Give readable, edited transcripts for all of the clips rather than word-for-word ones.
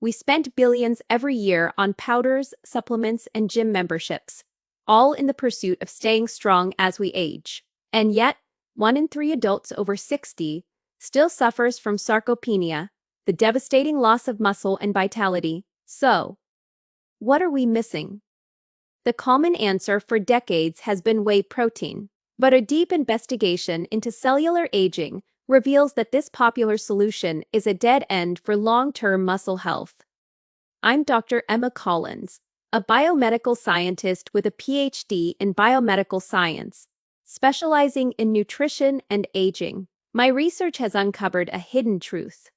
We spend billions every year on powders, supplements, and gym memberships, all in the pursuit of staying strong as we age. And yet, 1 in 3 adults over 60 still suffers from sarcopenia, the devastating loss of muscle and vitality. So, what are we missing? The common answer for decades has been whey protein, but a deep investigation into cellular aging reveals that this popular solution is a dead end for long-term muscle health. I'm Dr. Emma Collins, a biomedical scientist with a PhD in biomedical science, specializing in nutrition and aging. My research has uncovered a hidden truth.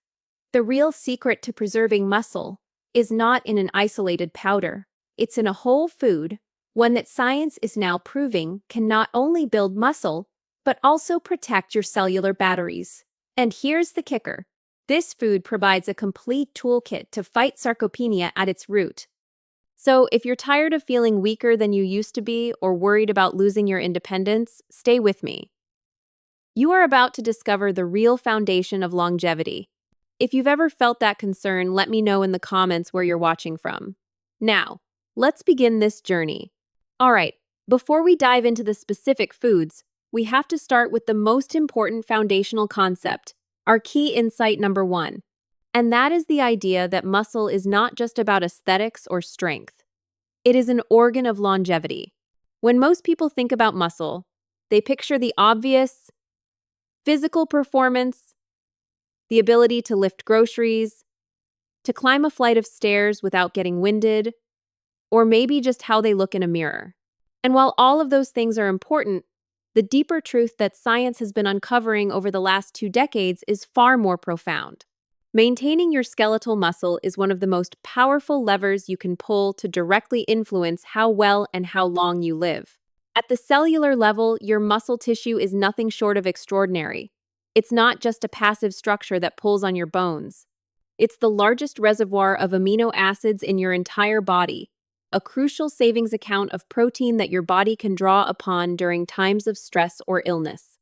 The real secret to preserving muscle is not in an isolated powder. It's in a whole food, one that science is now proving can not only build muscle, but also protect your cellular batteries. And here's the kicker. This food provides a complete toolkit to fight sarcopenia at its root. So, if you're tired of feeling weaker than you used to be or worried about losing your independence, stay with me. You are about to discover the real foundation of longevity. If you've ever felt that concern, let me know in the comments where you're watching from. Now, let's begin this journey. All right, before we dive into the specific foods, we have to start with the most important foundational concept, our key insight number 1. And that is the idea that muscle is not just about aesthetics or strength. It is an organ of longevity. When most people think about muscle, they picture the obvious physical performance, the ability to lift groceries, to climb a flight of stairs without getting winded, or maybe just how they look in a mirror. And while all of those things are important, the deeper truth that science has been uncovering over the last 2 decades is far more profound. Maintaining your skeletal muscle is one of the most powerful levers you can pull to directly influence how well and how long you live. At the cellular level, your muscle tissue is nothing short of extraordinary. It's not just a passive structure that pulls on your bones. It's the largest reservoir of amino acids in your entire body, a crucial savings account of protein that your body can draw upon during times of stress or illness.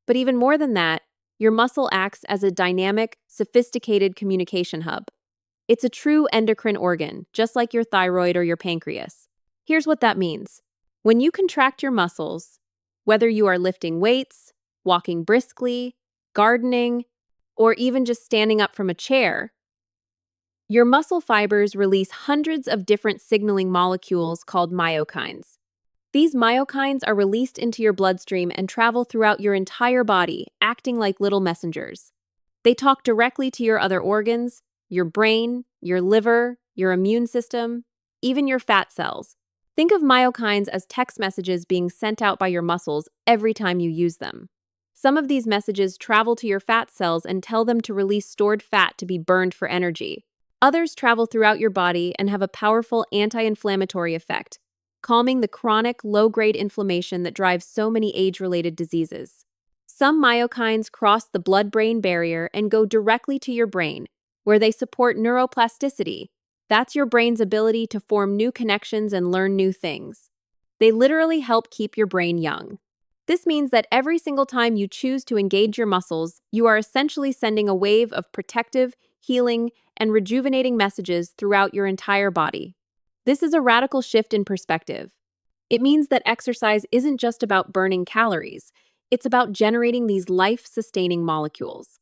But even more than that, your muscle acts as a dynamic, sophisticated communication hub. It's a true endocrine organ, just like your thyroid or your pancreas. Here's what that means. When you contract your muscles, whether you are lifting weights, walking briskly, gardening, or even just standing up from a chair, your muscle fibers release hundreds of different signaling molecules called myokines. These myokines are released into your bloodstream and travel throughout your entire body, acting like little messengers. They talk directly to your other organs, your brain, your liver, your immune system, even your fat cells. Think of myokines as text messages being sent out by your muscles every time you use them. Some of these messages travel to your fat cells and tell them to release stored fat to be burned for energy. Others travel throughout your body and have a powerful anti-inflammatory effect, calming the chronic, low-grade inflammation that drives so many age-related diseases. Some myokines cross the blood-brain barrier and go directly to your brain, where they support neuroplasticity. That's your brain's ability to form new connections and learn new things. They literally help keep your brain young. This means that every single time you choose to engage your muscles, you are essentially sending a wave of protective, healing, and rejuvenating messages throughout your entire body. This is a radical shift in perspective. It means that exercise isn't just about burning calories, it's about generating these life-sustaining molecules.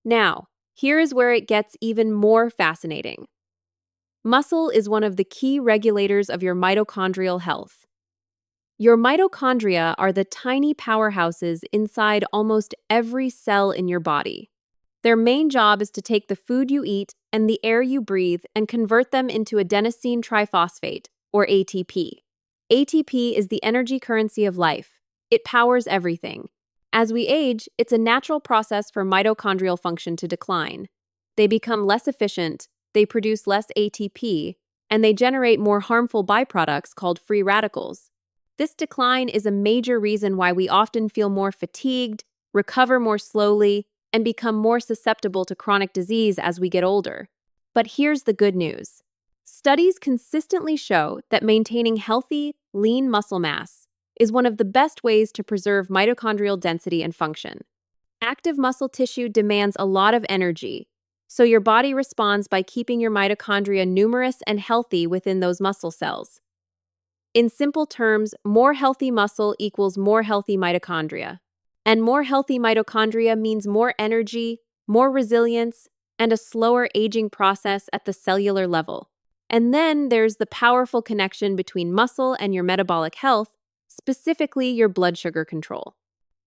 Now, here is where it gets even more fascinating. Muscle is one of the key regulators of your mitochondrial health. Your mitochondria are the tiny powerhouses inside almost every cell in your body. Their main job is to take the food you eat and the air you breathe and convert them into adenosine triphosphate, or ATP. ATP is the energy currency of life. It powers everything. As we age, it's a natural process for mitochondrial function to decline. They become less efficient, they produce less ATP, and they generate more harmful byproducts called free radicals. This decline is a major reason why we often feel more fatigued, recover more slowly, and become more susceptible to chronic disease as we get older. But here's the good news. Studies consistently show that maintaining healthy, lean muscle mass is one of the best ways to preserve mitochondrial density and function. Active muscle tissue demands a lot of energy, so your body responds by keeping your mitochondria numerous and healthy within those muscle cells. In simple terms, more healthy muscle equals more healthy mitochondria. And more healthy mitochondria means more energy, more resilience, and a slower aging process at the cellular level. And then there's the powerful connection between muscle and your metabolic health, specifically your blood sugar control.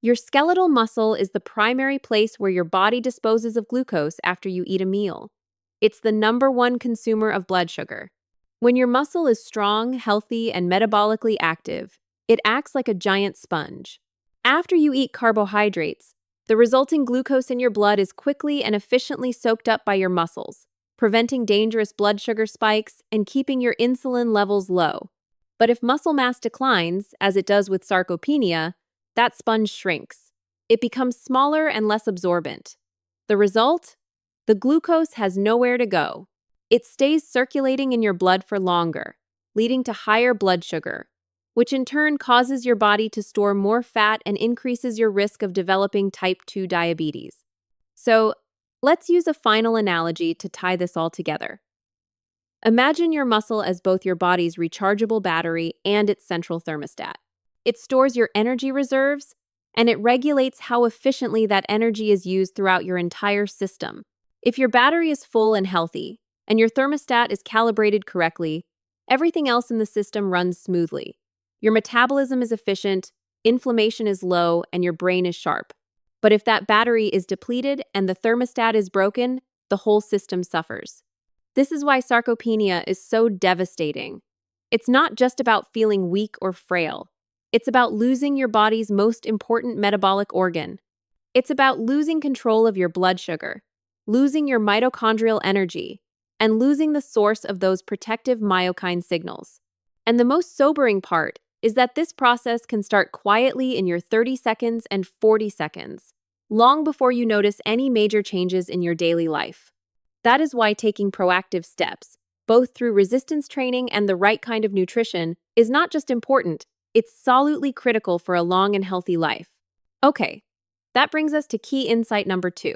Your skeletal muscle is the primary place where your body disposes of glucose after you eat a meal. It's the #1 consumer of blood sugar. When your muscle is strong, healthy, and metabolically active, it acts like a giant sponge. After you eat carbohydrates, the resulting glucose in your blood is quickly and efficiently soaked up by your muscles, preventing dangerous blood sugar spikes and keeping your insulin levels low. But if muscle mass declines, as it does with sarcopenia, that sponge shrinks. It becomes smaller and less absorbent. The result? The glucose has nowhere to go. It stays circulating in your blood for longer, leading to higher blood sugar, which in turn causes your body to store more fat and increases your risk of developing type 2 diabetes. So, let's use a final analogy to tie this all together. Imagine your muscle as both your body's rechargeable battery and its central thermostat. It stores your energy reserves, and it regulates how efficiently that energy is used throughout your entire system. If your battery is full and healthy, and your thermostat is calibrated correctly, everything else in the system runs smoothly. Your metabolism is efficient, inflammation is low, and your brain is sharp. But if that battery is depleted and the thermostat is broken, the whole system suffers. This is why sarcopenia is so devastating. It's not just about feeling weak or frail. It's about losing your body's most important metabolic organ. It's about losing control of your blood sugar, losing your mitochondrial energy, and losing the source of those protective myokine signals. And the most sobering part is that this process can start quietly in your 30 seconds and 40 seconds, long before you notice any major changes in your daily life. That is why taking proactive steps, both through resistance training and the right kind of nutrition, is not just important, it's absolutely critical for a long and healthy life. Okay, that brings us to key insight number 2.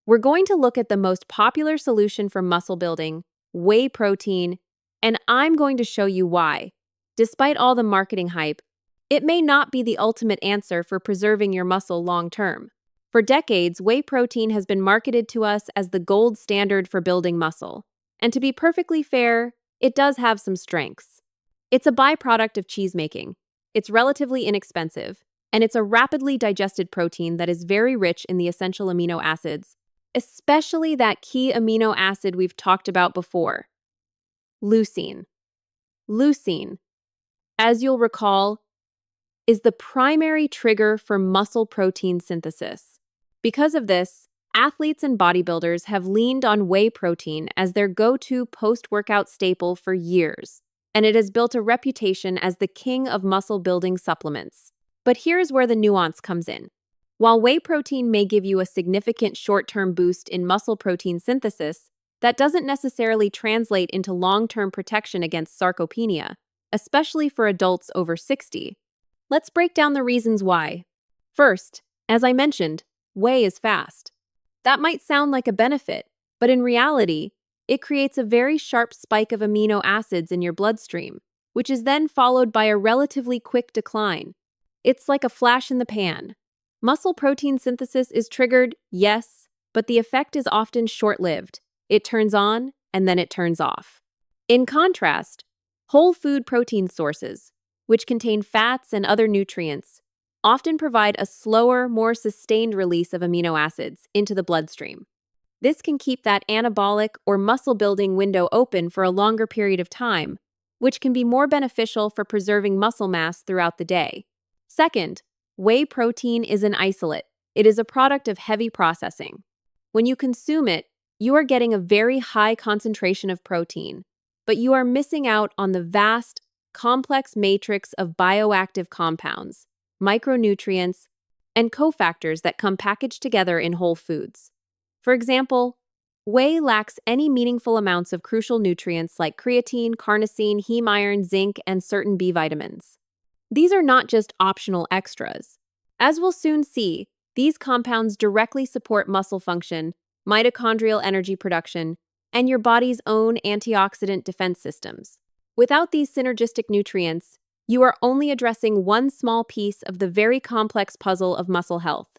We're going to look at the most popular solution for muscle building, whey protein, and I'm going to show you why. Despite all the marketing hype, it may not be the ultimate answer for preserving your muscle long term. For decades, whey protein has been marketed to us as the gold standard for building muscle. And to be perfectly fair, it does have some strengths. It's a byproduct of cheese making. It's relatively inexpensive, and it's a rapidly digested protein that is very rich in the essential amino acids, especially that key amino acid we've talked about before, leucine. Leucine, as you'll recall, is the primary trigger for muscle protein synthesis. Because of this, athletes and bodybuilders have leaned on whey protein as their go-to post-workout staple for years, and it has built a reputation as the king of muscle-building supplements. But here's where the nuance comes in. While whey protein may give you a significant short-term boost in muscle protein synthesis, that doesn't necessarily translate into long-term protection against sarcopenia, especially for adults over 60. Let's break down the reasons why. First, as I mentioned, whey is fast. That might sound like a benefit, but in reality, it creates a very sharp spike of amino acids in your bloodstream, which is then followed by a relatively quick decline. It's like a flash in the pan. Muscle protein synthesis is triggered, yes, but the effect is often short-lived. It turns on, and then it turns off. In contrast, whole food protein sources, which contain fats and other nutrients, often provide a slower, more sustained release of amino acids into the bloodstream. This can keep that anabolic or muscle-building window open for a longer period of time, which can be more beneficial for preserving muscle mass throughout the day. Second, whey protein is an isolate. It is a product of heavy processing. When you consume it, you are getting a very high concentration of protein, but you are missing out on the vast, complex matrix of bioactive compounds, micronutrients, and cofactors that come packaged together in whole foods. For example, whey lacks any meaningful amounts of crucial nutrients like creatine, carnosine, heme iron, zinc, and certain B vitamins. These are not just optional extras. As we'll soon see, these compounds directly support muscle function, mitochondrial energy production, and your body's own antioxidant defense systems. Without these synergistic nutrients, you are only addressing one small piece of the very complex puzzle of muscle health.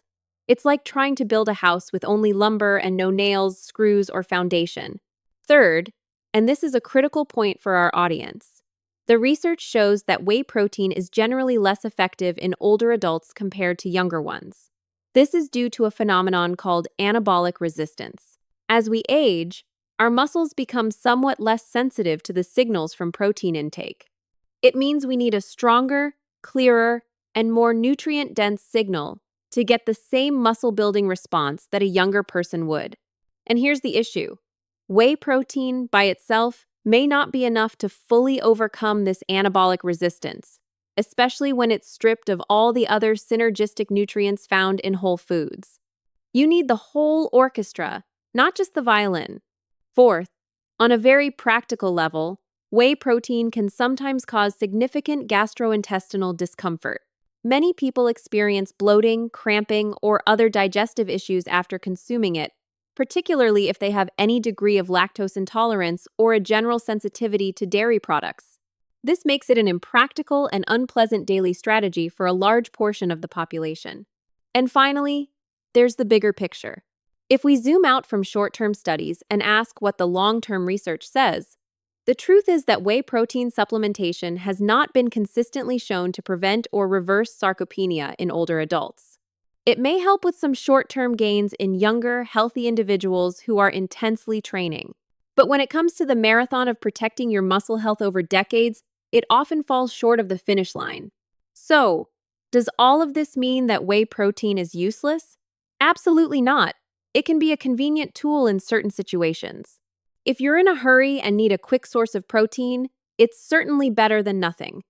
It's like trying to build a house with only lumber and no nails, screws, or foundation. Third, and this is a critical point for our audience, the research shows that whey protein is generally less effective in older adults compared to younger ones. This is due to a phenomenon called anabolic resistance. As we age, our muscles become somewhat less sensitive to the signals from protein intake. It means we need a stronger, clearer, and more nutrient-dense signal to get the same muscle-building response that a younger person would. And here's the issue. Whey protein by itself may not be enough to fully overcome this anabolic resistance, especially when it's stripped of all the other synergistic nutrients found in whole foods. You need the whole orchestra, not just the violin. Fourth, on a very practical level, whey protein can sometimes cause significant gastrointestinal discomfort. Many people experience bloating, cramping, or other digestive issues after consuming it, particularly if they have any degree of lactose intolerance or a general sensitivity to dairy products. This makes it an impractical and unpleasant daily strategy for a large portion of the population. And finally, there's the bigger picture. If we zoom out from short-term studies and ask what the long-term research says, the truth is that whey protein supplementation has not been consistently shown to prevent or reverse sarcopenia in older adults. It may help with some short-term gains in younger, healthy individuals who are intensely training. But when it comes to the marathon of protecting your muscle health over decades, it often falls short of the finish line. So, does all of this mean that whey protein is useless? Absolutely not. It can be a convenient tool in certain situations. If you're in a hurry and need a quick source of protein, it's certainly better than nothing.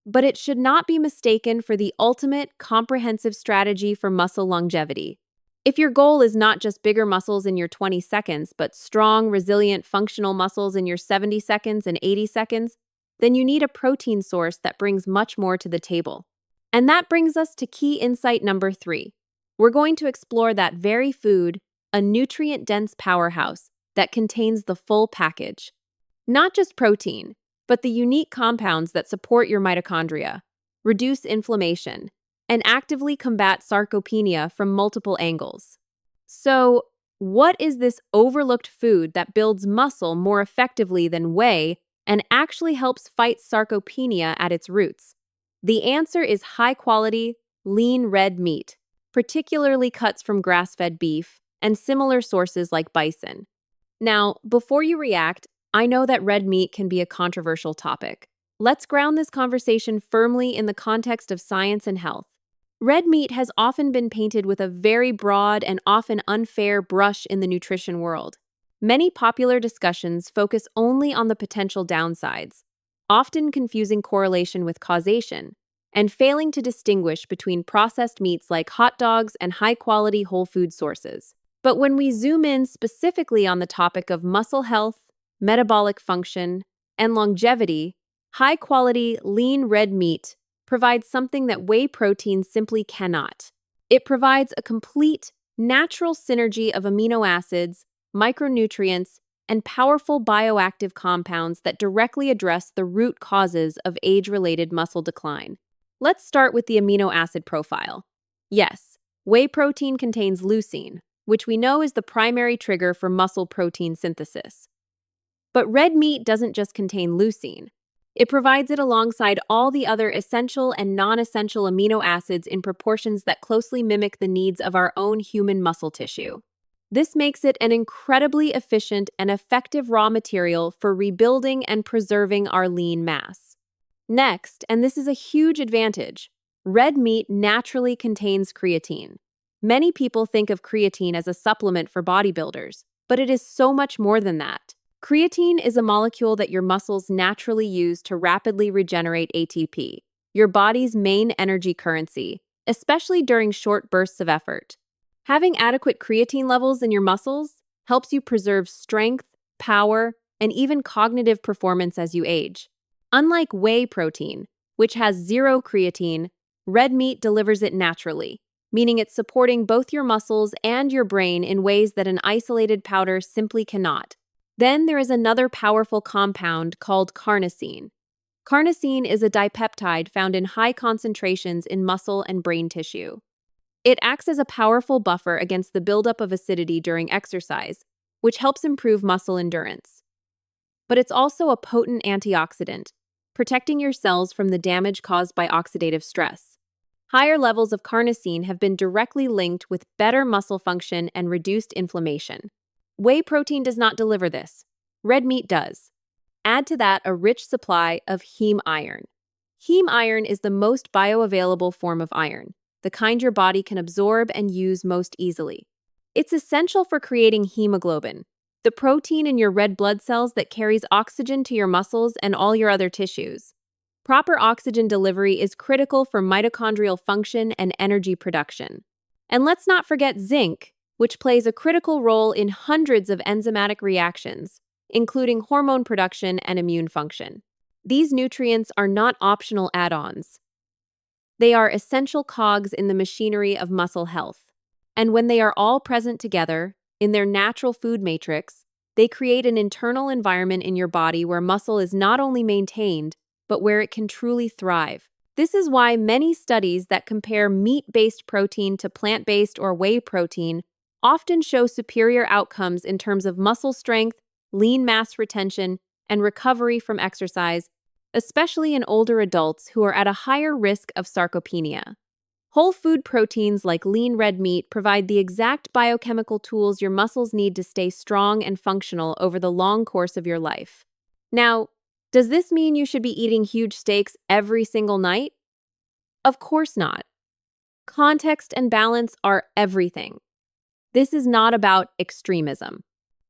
But it should not be mistaken for the ultimate, comprehensive strategy for muscle longevity. If your goal is not just bigger muscles in your 20 seconds, but strong, resilient, functional muscles in your 70 seconds and 80 seconds, then you need a protein source that brings much more to the table. And that brings us to key insight number 3. We're going to explore that very food, a nutrient-dense powerhouse that contains the full package. Not just protein, but the unique compounds that support your mitochondria, reduce inflammation, and actively combat sarcopenia from multiple angles. So, what is this overlooked food that builds muscle more effectively than whey and actually helps fight sarcopenia at its roots? The answer is high-quality, lean red meat, particularly cuts from grass-fed beef and similar sources like bison. Now, before you react, I know that red meat can be a controversial topic. Let's ground this conversation firmly in the context of science and health. Red meat has often been painted with a very broad and often unfair brush in the nutrition world. Many popular discussions focus only on the potential downsides, often confusing correlation with causation, and failing to distinguish between processed meats like hot dogs and high-quality whole food sources. But when we zoom in specifically on the topic of muscle health, metabolic function, and longevity, high-quality, lean red meat provides something that whey protein simply cannot. It provides a complete, natural synergy of amino acids, micronutrients, and powerful bioactive compounds that directly address the root causes of age-related muscle decline. Let's start with the amino acid profile. Yes, whey protein contains leucine, which we know is the primary trigger for muscle protein synthesis. But red meat doesn't just contain leucine. It provides it alongside all the other essential and non-essential amino acids in proportions that closely mimic the needs of our own human muscle tissue. This makes it an incredibly efficient and effective raw material for rebuilding and preserving our lean mass. Next, and this is a huge advantage, red meat naturally contains creatine. Many people think of creatine as a supplement for bodybuilders, but it is so much more than that. Creatine is a molecule that your muscles naturally use to rapidly regenerate ATP, your body's main energy currency, especially during short bursts of effort. Having adequate creatine levels in your muscles helps you preserve strength, power, and even cognitive performance as you age. Unlike whey protein, which has zero creatine, red meat delivers it naturally. meaning it's supporting both your muscles and your brain in ways that an isolated powder simply cannot. Then there is another powerful compound called carnosine. Carnosine is a dipeptide found in high concentrations in muscle and brain tissue. It acts as a powerful buffer against the buildup of acidity during exercise, which helps improve muscle endurance. But it's also a potent antioxidant, protecting your cells from the damage caused by oxidative stress. Higher levels of carnosine have been directly linked with better muscle function and reduced inflammation. Whey protein does not deliver this. Red meat does. Add to that a rich supply of heme iron. Heme iron is the most bioavailable form of iron, the kind your body can absorb and use most easily. It's essential for creating hemoglobin, the protein in your red blood cells that carries oxygen to your muscles and all your other tissues. Proper oxygen delivery is critical for mitochondrial function and energy production. And let's not forget zinc, which plays a critical role in hundreds of enzymatic reactions, including hormone production and immune function. These nutrients are not optional add-ons. They are essential cogs in the machinery of muscle health. And when they are all present together, in their natural food matrix, they create an internal environment in your body where muscle is not only maintained, but where it can truly thrive. This is why many studies that compare meat-based protein to plant-based or whey protein often show superior outcomes in terms of muscle strength, lean mass retention, and recovery from exercise, especially in older adults who are at a higher risk of sarcopenia. Whole food proteins like lean red meat provide the exact biochemical tools your muscles need to stay strong and functional over the long course of your life. Now, does this mean you should be eating huge steaks every single night? Of course not. Context and balance are everything. This is not about extremism.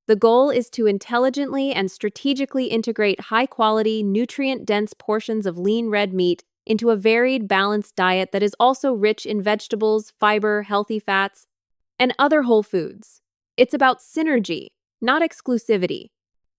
The goal is to intelligently and strategically integrate high-quality, nutrient-dense portions of lean red meat into a varied, balanced diet that is also rich in vegetables, fiber, healthy fats, and other whole foods. It's about synergy, not exclusivity.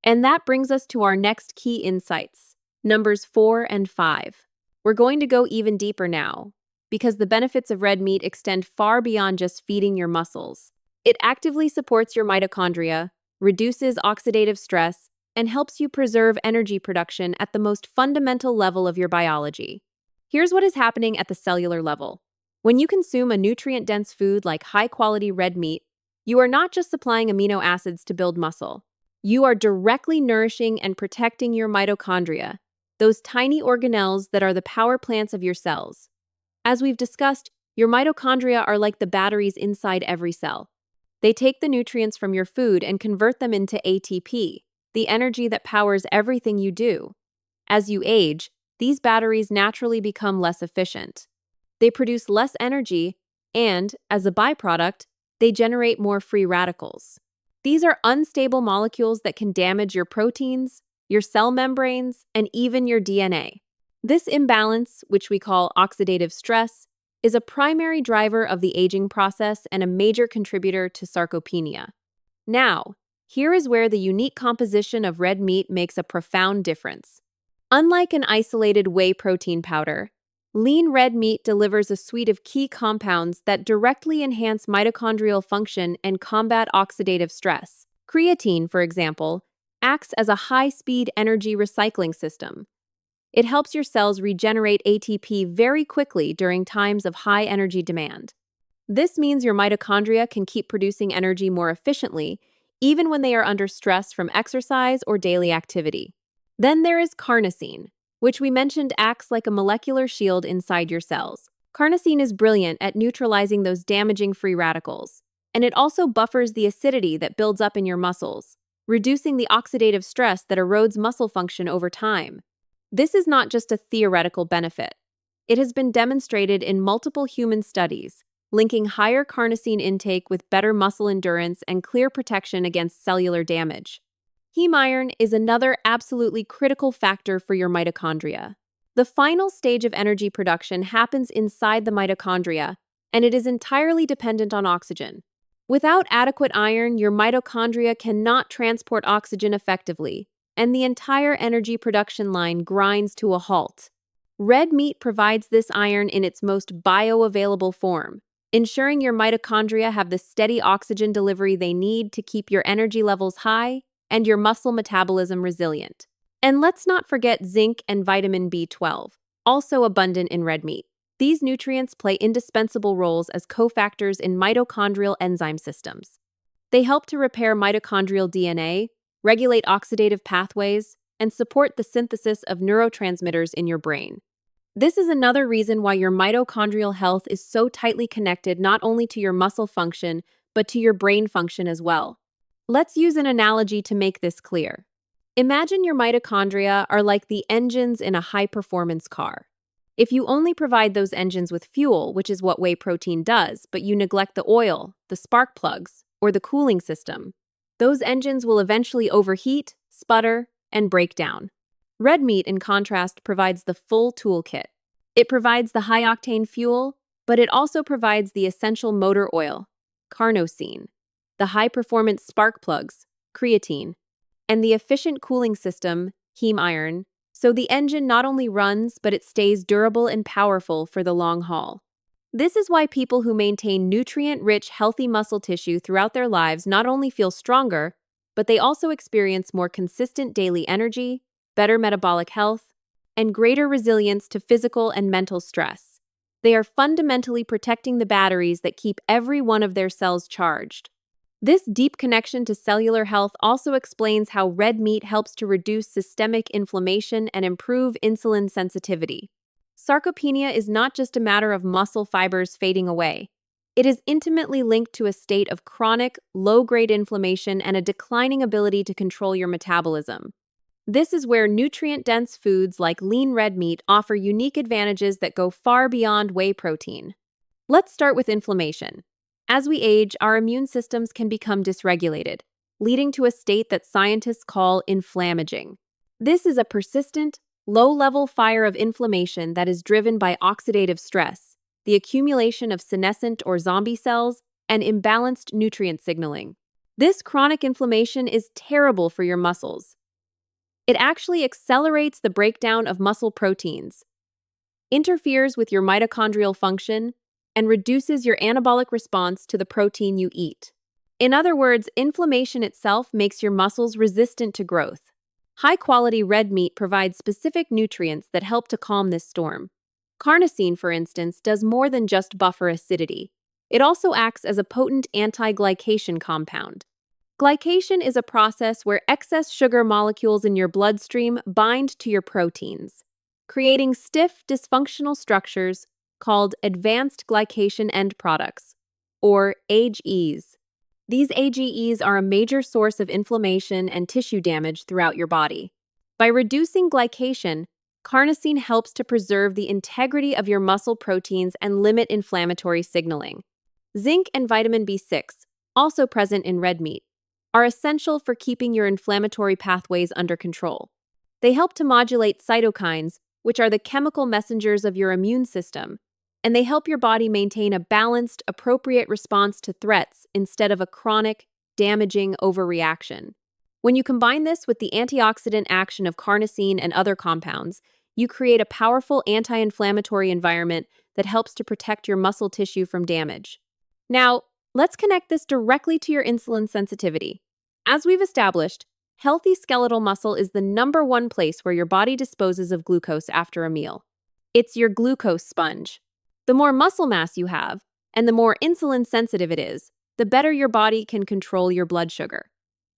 And that brings us to our next key insights, numbers 4 and 5. We're going to go even deeper now, because the benefits of red meat extend far beyond just feeding your muscles. It actively supports your mitochondria, reduces oxidative stress, and helps you preserve energy production at the most fundamental level of your biology. Here's what is happening at the cellular level. When you consume a nutrient-dense food like high-quality red meat, you are not just supplying amino acids to build muscle. You are directly nourishing and protecting your mitochondria, those tiny organelles that are the power plants of your cells. As we've discussed, your mitochondria are like the batteries inside every cell. They take the nutrients from your food and convert them into ATP, the energy that powers everything you do. As you age, these batteries naturally become less efficient. They produce less energy, and, as a byproduct, they generate more free radicals. These are unstable molecules that can damage your proteins, your cell membranes, and even your DNA. This imbalance, which we call oxidative stress, is a primary driver of the aging process and a major contributor to sarcopenia. Now, here is where the unique composition of red meat makes a profound difference. Unlike an isolated whey protein powder, lean red meat delivers a suite of key compounds that directly enhance mitochondrial function and combat oxidative stress. Creatine, for example, acts as a high-speed energy recycling system. It helps your cells regenerate ATP very quickly during times of high energy demand. This means your mitochondria can keep producing energy more efficiently, even when they are under stress from exercise or daily activity. Then there is carnosine, which we mentioned acts like a molecular shield inside your cells. Carnosine is brilliant at neutralizing those damaging free radicals, and it also buffers the acidity that builds up in your muscles, reducing the oxidative stress that erodes muscle function over time. This is not just a theoretical benefit. It has been demonstrated in multiple human studies, linking higher carnosine intake with better muscle endurance and clear protection against cellular damage. Heme iron is another absolutely critical factor for your mitochondria. The final stage of energy production happens inside the mitochondria, and it is entirely dependent on oxygen. Without adequate iron, your mitochondria cannot transport oxygen effectively, and the entire energy production line grinds to a halt. Red meat provides this iron in its most bioavailable form, ensuring your mitochondria have the steady oxygen delivery they need to keep your energy levels high and your muscle metabolism resilient. And let's not forget zinc and vitamin B12, also abundant in red meat. These nutrients play indispensable roles as cofactors in mitochondrial enzyme systems. They help to repair mitochondrial DNA, regulate oxidative pathways, and support the synthesis of neurotransmitters in your brain. This is another reason why your mitochondrial health is so tightly connected not only to your muscle function, but to your brain function as well. Let's use an analogy to make this clear. Imagine your mitochondria are like the engines in a high-performance car. If you only provide those engines with fuel, which is what whey protein does, but you neglect the oil, the spark plugs, or the cooling system, those engines will eventually overheat, sputter, and break down. Red meat, in contrast, provides the full toolkit. It provides the high-octane fuel, but it also provides the essential motor oil, carnosine, the high-performance spark plugs, creatine, and the efficient cooling system, heme iron, so the engine not only runs, but it stays durable and powerful for the long haul. This is why people who maintain nutrient-rich, healthy muscle tissue throughout their lives not only feel stronger, but they also experience more consistent daily energy, better metabolic health, and greater resilience to physical and mental stress. They are fundamentally protecting the batteries that keep every one of their cells charged. This deep connection to cellular health also explains how red meat helps to reduce systemic inflammation and improve insulin sensitivity. Sarcopenia is not just a matter of muscle fibers fading away. It is intimately linked to a state of chronic, low-grade inflammation and a declining ability to control your metabolism. This is where nutrient-dense foods like lean red meat offer unique advantages that go far beyond whey protein. Let's start with inflammation. As we age, our immune systems can become dysregulated, leading to a state that scientists call inflammaging. This is a persistent, low-level fire of inflammation that is driven by oxidative stress, the accumulation of senescent or zombie cells, and imbalanced nutrient signaling. This chronic inflammation is terrible for your muscles. It actually accelerates the breakdown of muscle proteins, interferes with your mitochondrial function, and reduces your anabolic response to the protein you eat. In other words, inflammation itself makes your muscles resistant to growth. High-quality red meat provides specific nutrients that help to calm this storm. Carnosine, for instance, does more than just buffer acidity. It also acts as a potent anti-glycation compound. Glycation is a process where excess sugar molecules in your bloodstream bind to your proteins, creating stiff, dysfunctional structures called advanced glycation end products, or AGEs. These AGEs are a major source of inflammation and tissue damage throughout your body. By reducing glycation, carnosine helps to preserve the integrity of your muscle proteins and limit inflammatory signaling. Zinc and vitamin B6, also present in red meat, are essential for keeping your inflammatory pathways under control. They help to modulate cytokines, which are the chemical messengers of your immune system, and they help your body maintain a balanced, appropriate response to threats instead of a chronic, damaging overreaction. When you combine this with the antioxidant action of carnosine and other compounds, you create a powerful anti-inflammatory environment that helps to protect your muscle tissue from damage. Now, let's connect this directly to your insulin sensitivity. As we've established, healthy skeletal muscle is the number one place where your body disposes of glucose after a meal. It's your glucose sponge. The more muscle mass you have, and the more insulin sensitive it is, the better your body can control your blood sugar.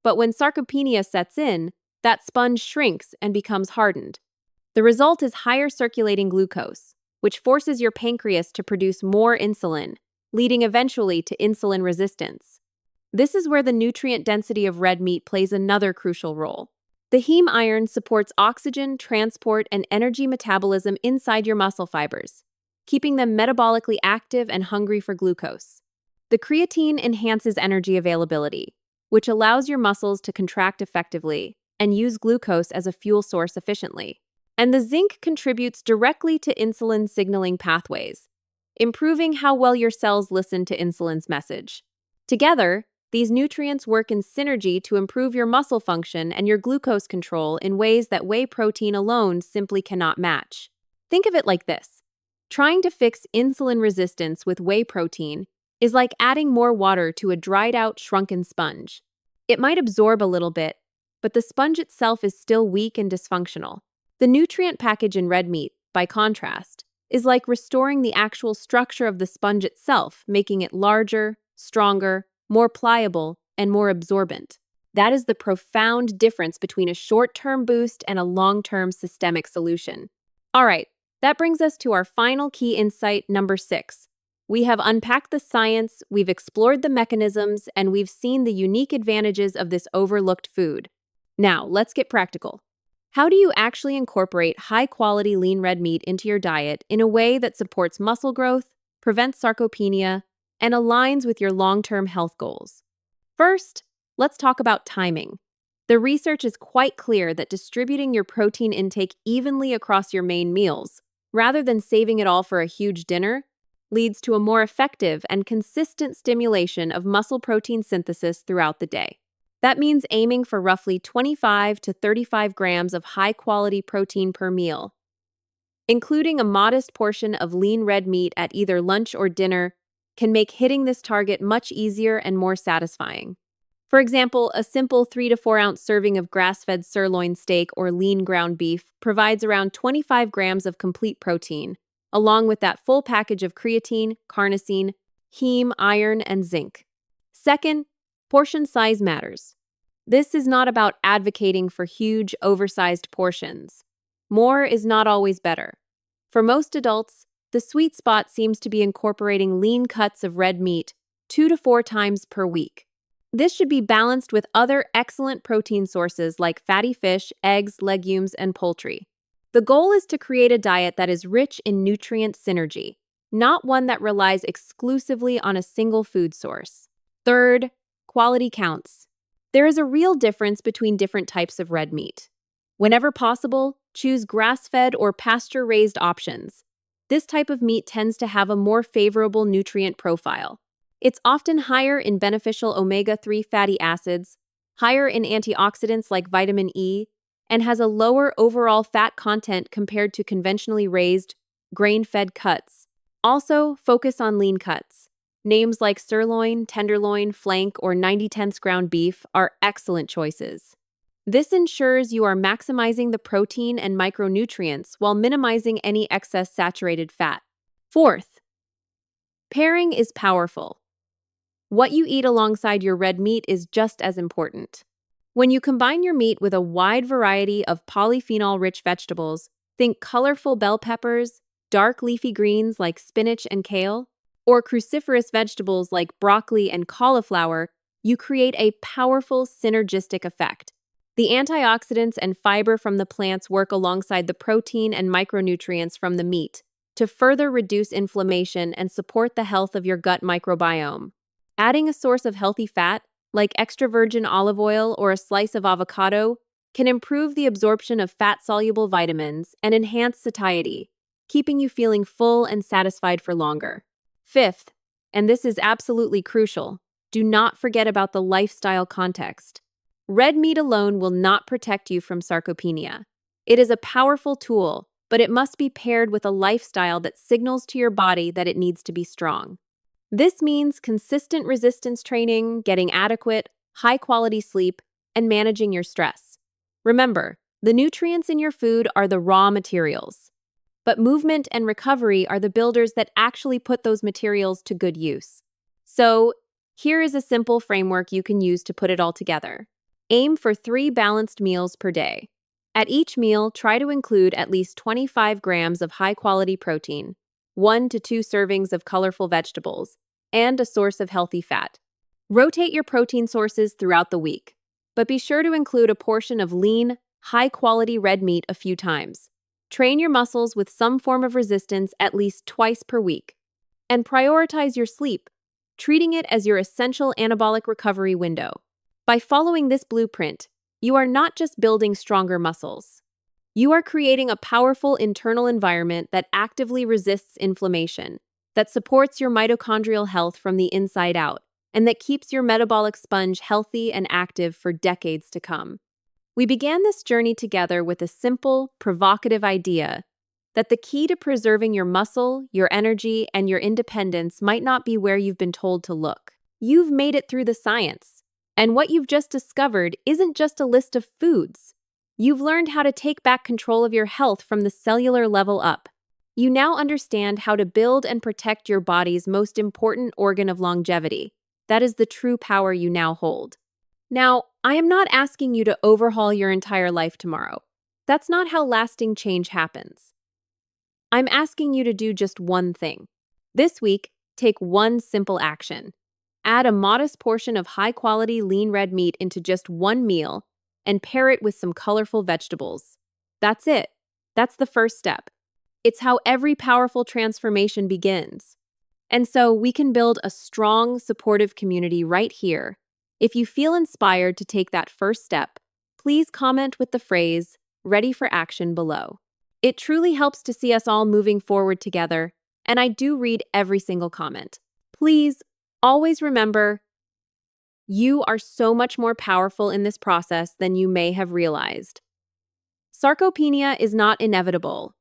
But when sarcopenia sets in, that sponge shrinks and becomes hardened. The result is higher circulating glucose, which forces your pancreas to produce more insulin, leading eventually to insulin resistance. This is where the nutrient density of red meat plays another crucial role. The heme iron supports oxygen, transport, and energy metabolism inside your muscle fibers, keeping them metabolically active and hungry for glucose. The creatine enhances energy availability, which allows your muscles to contract effectively and use glucose as a fuel source efficiently. And the zinc contributes directly to insulin signaling pathways, improving how well your cells listen to insulin's message. Together, these nutrients work in synergy to improve your muscle function and your glucose control in ways that whey protein alone simply cannot match. Think of it like this. Trying to fix insulin resistance with whey protein is like adding more water to a dried-out, shrunken sponge. It might absorb a little bit, but the sponge itself is still weak and dysfunctional. The nutrient package in red meat, by contrast, is like restoring the actual structure of the sponge itself, making it larger, stronger, more pliable, and more absorbent. That is the profound difference between a short-term boost and a long-term systemic solution. All right, that brings us to our final key insight, number 6. We have unpacked the science, we've explored the mechanisms, and we've seen the unique advantages of this overlooked food. Now, let's get practical. How do you actually incorporate high-quality lean red meat into your diet in a way that supports muscle growth, prevents sarcopenia, and aligns with your long-term health goals? First, let's talk about timing. The research is quite clear that distributing your protein intake evenly across your main meals, rather than saving it all for a huge dinner, leads to a more effective and consistent stimulation of muscle protein synthesis throughout the day. That means aiming for roughly 25 to 35 grams of high-quality protein per meal. Including a modest portion of lean red meat at either lunch or dinner can make hitting this target much easier and more satisfying. For example, a simple 3 to 4 ounce serving of grass-fed sirloin steak or lean ground beef provides around 25 grams of complete protein, along with that full package of creatine, carnosine, heme, iron, and zinc. Second, portion size matters. This is not about advocating for huge, oversized portions. More is not always better. For most adults, the sweet spot seems to be incorporating lean cuts of red meat 2 to 4 times per week. This should be balanced with other excellent protein sources like fatty fish, eggs, legumes, and poultry. The goal is to create a diet that is rich in nutrient synergy, not one that relies exclusively on a single food source. Third, quality counts. There is a real difference between different types of red meat. Whenever possible, choose grass-fed or pasture-raised options. This type of meat tends to have a more favorable nutrient profile. It's often higher in beneficial omega-3 fatty acids, higher in antioxidants like vitamin E, and has a lower overall fat content compared to conventionally raised, grain-fed cuts. Also, focus on lean cuts. Names like sirloin, tenderloin, flank, or 90/10 ground beef are excellent choices. This ensures you are maximizing the protein and micronutrients while minimizing any excess saturated fat. Fourth, pairing is powerful. What you eat alongside your red meat is just as important. When you combine your meat with a wide variety of polyphenol-rich vegetables, think colorful bell peppers, dark leafy greens like spinach and kale, or cruciferous vegetables like broccoli and cauliflower, you create a powerful synergistic effect. The antioxidants and fiber from the plants work alongside the protein and micronutrients from the meat to further reduce inflammation and support the health of your gut microbiome. Adding a source of healthy fat, like extra virgin olive oil or a slice of avocado, can improve the absorption of fat-soluble vitamins and enhance satiety, keeping you feeling full and satisfied for longer. Fifth, and this is absolutely crucial, do not forget about the lifestyle context. Red meat alone will not protect you from sarcopenia. It is a powerful tool, but it must be paired with a lifestyle that signals to your body that it needs to be strong. This means consistent resistance training, getting adequate, high-quality sleep, and managing your stress. Remember, the nutrients in your food are the raw materials, but movement and recovery are the builders that actually put those materials to good use. So, here is a simple framework you can use to put it all together. Aim for 3 balanced meals per day. At each meal, try to include at least 25 grams of high-quality protein, 1 to 2 servings of colorful vegetables, and a source of healthy fat. Rotate your protein sources throughout the week, but be sure to include a portion of lean, high-quality red meat a few times. Train your muscles with some form of resistance at least twice per week. And prioritize your sleep, treating it as your essential anabolic recovery window. By following this blueprint, you are not just building stronger muscles. You are creating a powerful internal environment that actively resists inflammation, that supports your mitochondrial health from the inside out, and that keeps your metabolic sponge healthy and active for decades to come. We began this journey together with a simple, provocative idea: that the key to preserving your muscle, your energy, and your independence might not be where you've been told to look. You've made it through the science. And what you've just discovered isn't just a list of foods. You've learned how to take back control of your health from the cellular level up. You now understand how to build and protect your body's most important organ of longevity. That is the true power you now hold. Now, I am not asking you to overhaul your entire life tomorrow. That's not how lasting change happens. I'm asking you to do just one thing. This week, take one simple action. Add a modest portion of high-quality lean red meat into just one meal and pair it with some colorful vegetables. That's it. That's the first step. It's how every powerful transformation begins. And so we can build a strong, supportive community right here. If you feel inspired to take that first step, please comment with the phrase, "Ready for action," below. It truly helps to see us all moving forward together, and I do read every single comment. Please, always remember, you are so much more powerful in this process than you may have realized. Sarcopenia is not inevitable.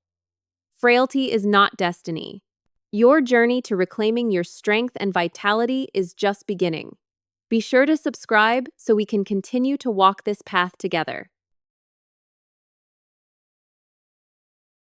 Frailty is not destiny. Your journey to reclaiming your strength and vitality is just beginning. Be sure to subscribe so we can continue to walk this path together.